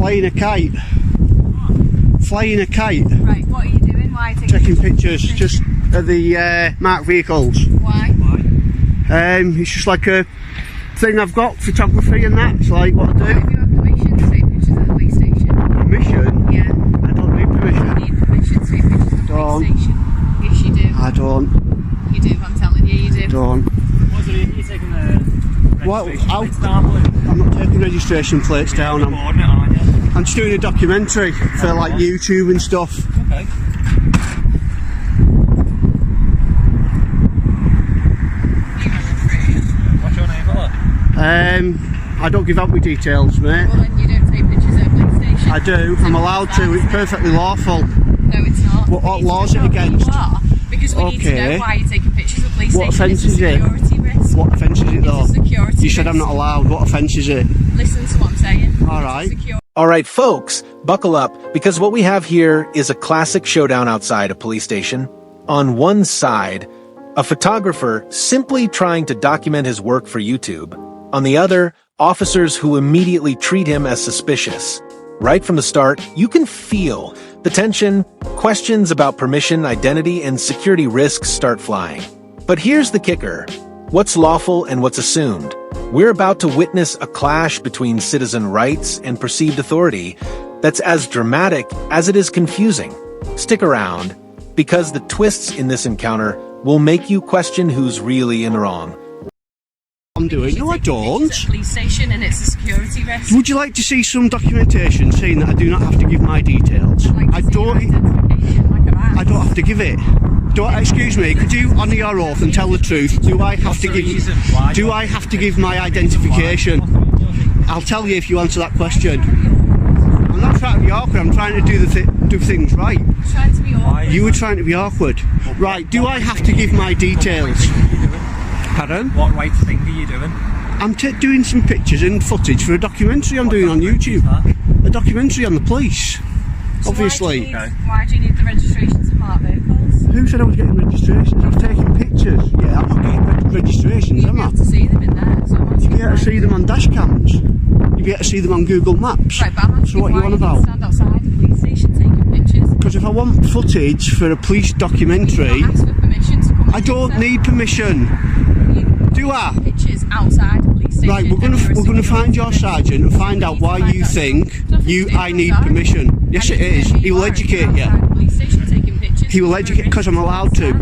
Flying a kite. Flying a kite. Right, what are you doing? Why are you taking pictures? Just at the marked vehicles. Why? It's just like a thing I've got, photography and that. It's like what I do. Have you got permission to take pictures at the police station? Permission? Yeah. I don't need permission. You need permission to take pictures at the police station. Yes, you do. I don't. You do, I'm telling you, you do. Don't. What's it? You're taking the registration plates down? I'm not taking registration plates down. I'm just doing a documentary for like YouTube and stuff. Okay. What's your name, fella? I don't give out my details, mate. Well, then you don't take pictures at a police station. I do. I'm allowed to. It's perfectly lawful. No, it's not. What laws it against? You are, because we need to know why you're taking pictures at police What station. offence is it? Security risk. What offence is it though? It's a security You said I'm not allowed. What offence is it? Listen to what I'm saying. Alright. Alright folks, buckle up, because what we have here is a classic showdown outside a police station. On one side, a photographer simply trying to document his work for YouTube. On the other, officers who immediately treat him as suspicious. Right from the start, you can feel the tension, questions about permission, identity, and security risks start flying. But here's the kicker. What's lawful and what's assumed? We're about to witness a clash between citizen rights and perceived authority that's as dramatic as it is confusing. Stick around, because the twists in this encounter will make you question who's really in the wrong. I'm doing. No, I don't. Police station, and it's a security risk. Would you like to see some documentation saying that I do not have to give my details? I don't have to give it. Excuse me, could you, on your oath and tell the truth, do I have to give my identification? I'll tell you if you answer that question. I'm not trying to be awkward, I'm trying to do things right. Trying to be awkward. You were trying to be awkward. Right, do I have to give my details? Pardon? What right thing are you doing? I'm doing some pictures and footage for a documentary I'm doing on YouTube. A documentary on the police. So obviously. Why do you need the registrations of marked vehicles? Who said I was getting registrations? I was taking pictures. Yeah, I'm not getting registrations, am I? You have to see them in there. So you get to see them on dash cams. You get to see them on Google Maps. Right, but I'm asking so what you on about? Stand outside the police station taking pictures. Because if I want footage for a police documentary, ask for permission to come. I don't need permission. Do I? Pictures outside the police station. Right, we're gonna find your sergeant and find out why you think I need permission. Yes, it is. He will educate you. He will educate because I'm allowed to.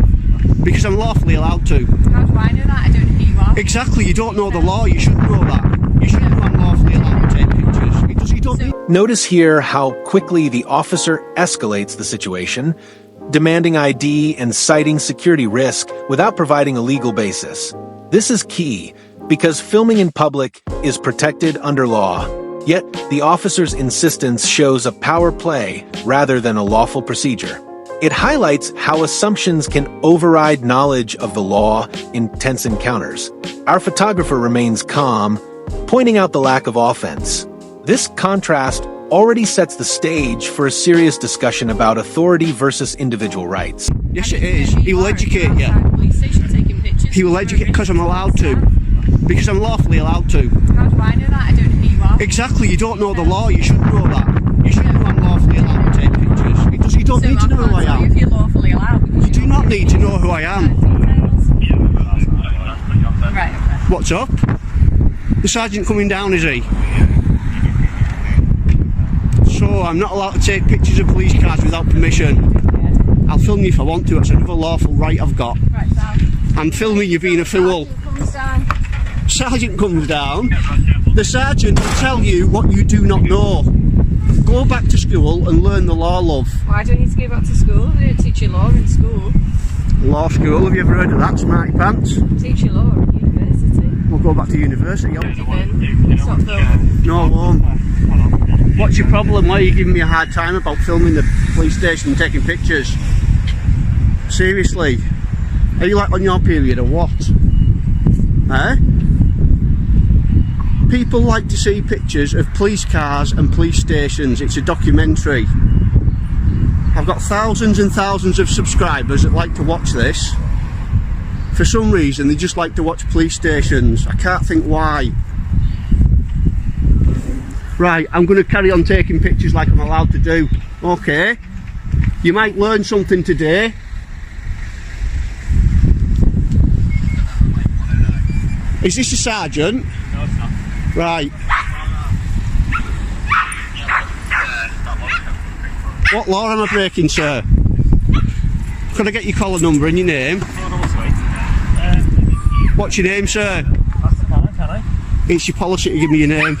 Because I'm lawfully allowed to. How do I know that? I don't know who you are. Exactly. You don't know the law. You should know that. You should know I'm lawfully allowed to take pictures. Because you don't need. Notice here how quickly the officer escalates the situation, demanding ID and citing security risk without providing a legal basis. This is key, because filming in public is protected under law. Yet, the officer's insistence shows a power play rather than a lawful procedure. It highlights how assumptions can override knowledge of the law in tense encounters. Our photographer remains calm, pointing out the lack of offense. This contrast already sets the stage for a serious discussion about authority versus individual rights. Yes, it is. He will educate you. He will educate because I'm allowed to. Because I'm lawfully allowed to. How do I know that? I don't know who you are. Exactly. You don't know the law. You should know that. You should know I'm lawfully allowed to take pictures. You don't need to know who I am. If you're lawfully allowed. You do not need to know who I am. Right. What's up? The sergeant coming down, is he? So I'm not allowed to take pictures of police cars without permission. I'll film you if I want to. It's another lawful right I've got. Right, I'm filming you being a fool. Sergeant comes down. The sergeant will tell you what you do not know. Go back to school and learn the law, love. Why do I need to go back to school? They don't teach you law in school. Law school, have you ever heard of that, smarty pants? Teach you law at university. We'll go back to university. Stop filming. No, I won't. What's your problem? Why are you giving me a hard time about filming the police station and taking pictures? Seriously? Are you like on your period or what? Eh? People like to see pictures of police cars and police stations. It's a documentary. I've got thousands and thousands of subscribers that like to watch this. For some reason, they just like to watch police stations. I can't think why. Right, I'm going to carry on taking pictures like I'm allowed to do. Okay. You might learn something today. Is this a sergeant? No, it's not. Right. What law am I breaking, sir? Could I get your collar number and your name? What's your name, sir? Can I? It's your policy to give me your name.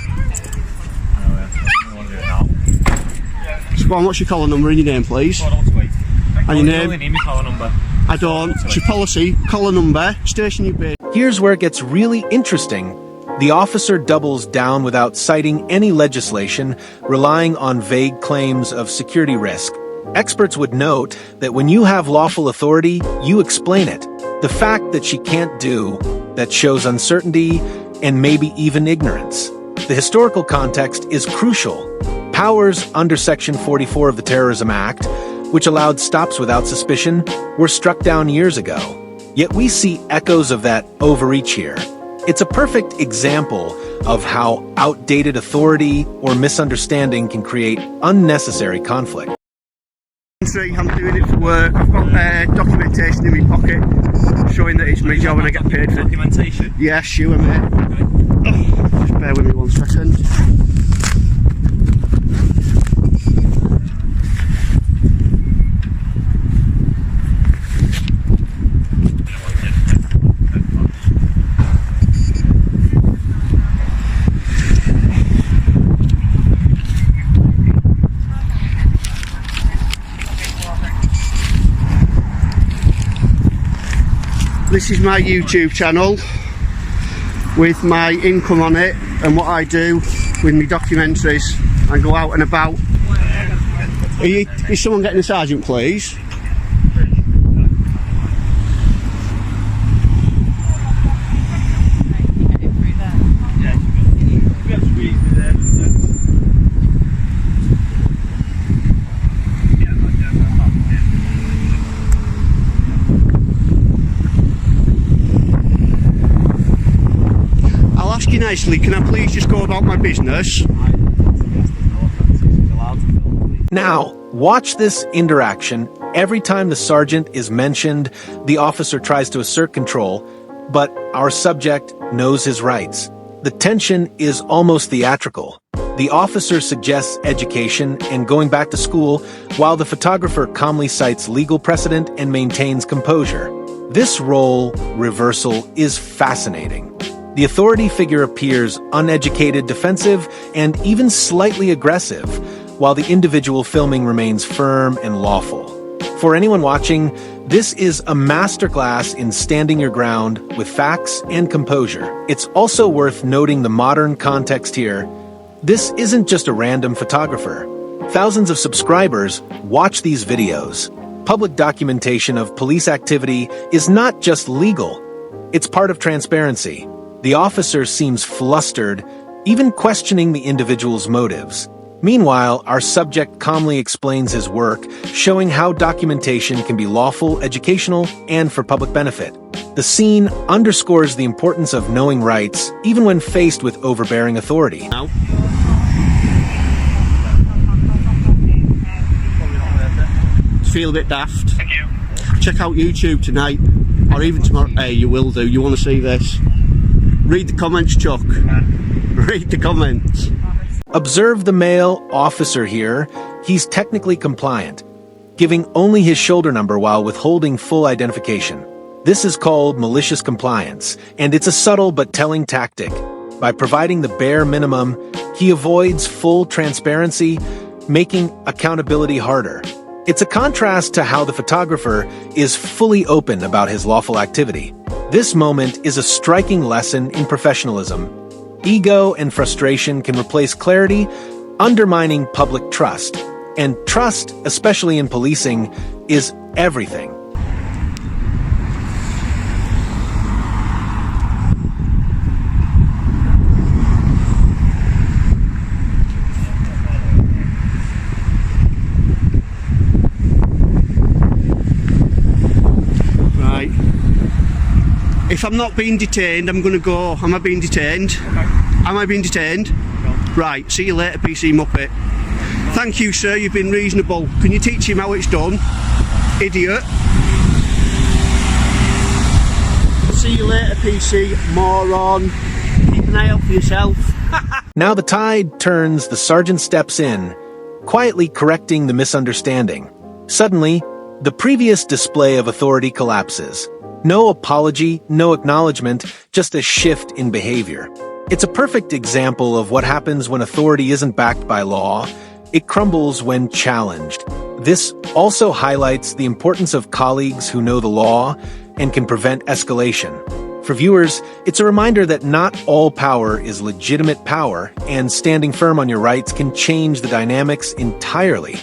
So go on, what's your collar number and your name, please? And your name? You only need my collar number. I don't. It's your policy, collar number, station your base. Here's where it gets really interesting. The officer doubles down without citing any legislation, relying on vague claims of security risk. Experts would note that when you have lawful authority, you explain it. The fact that she can't do that shows uncertainty and maybe even ignorance. The historical context is crucial. Powers under Section 44 of the Terrorism Act, which allowed stops without suspicion, were struck down years ago. Yet we see echoes of that overreach here. It's a perfect example of how outdated authority or misunderstanding can create unnecessary conflict. I'm doing it for work. I've got documentation in my pocket showing that it's my job and I get paid for it. Documentation? Yes, sure, mate. Just bear with me 1 second. This is my YouTube channel with my income on it and what I do with my documentaries and go out and about. Is someone getting a sergeant, please? Ask you nicely, can I please just go about my business? Now, watch this interaction. Every time the sergeant is mentioned, the officer tries to assert control, but our subject knows his rights. The tension is almost theatrical. The officer suggests education and going back to school, while the photographer calmly cites legal precedent and maintains composure. This role reversal is fascinating. The authority figure appears uneducated, defensive, and even slightly aggressive, while the individual filming remains firm and lawful. For anyone watching, this is a masterclass in standing your ground with facts and composure. It's also worth noting the modern context here. This isn't just a random photographer. Thousands of subscribers watch these videos. Public documentation of police activity is not just legal, it's part of transparency. The officer seems flustered, even questioning the individual's motives. Meanwhile, our subject calmly explains his work, showing how documentation can be lawful, educational, and for public benefit. The scene underscores the importance of knowing rights, even when faced with overbearing authority. Now. Feel a bit daft. Thank you. Check out YouTube tonight, or even tomorrow. Hey, you will do. You want to see this? Read the comments, Chuck. Read the comments. Observe the male officer here. He's technically compliant, giving only his shoulder number while withholding full identification. This is called malicious compliance, and it's a subtle but telling tactic. By providing the bare minimum, he avoids full transparency, making accountability harder. It's a contrast to how the photographer is fully open about his lawful activity. This moment is a striking lesson in professionalism. Ego and frustration can replace clarity, undermining public trust. And trust, especially in policing, is everything. Right. If I'm not being detained, I'm going to go. Am I being detained? Okay. Am I being detained? Go. Right, see you later, PC Muppet. Thank you, sir, you've been reasonable. Can you teach him how it's done? Idiot. See you later, PC moron. Keep an eye out for yourself. Now the tide turns, the sergeant steps in, quietly correcting the misunderstanding. Suddenly, the previous display of authority collapses. No apology, no acknowledgement, just a shift in behavior. It's a perfect example of what happens when authority isn't backed by law. It crumbles when challenged. This also highlights the importance of colleagues who know the law and can prevent escalation. For viewers, it's a reminder that not all power is legitimate power, and standing firm on your rights can change the dynamics entirely.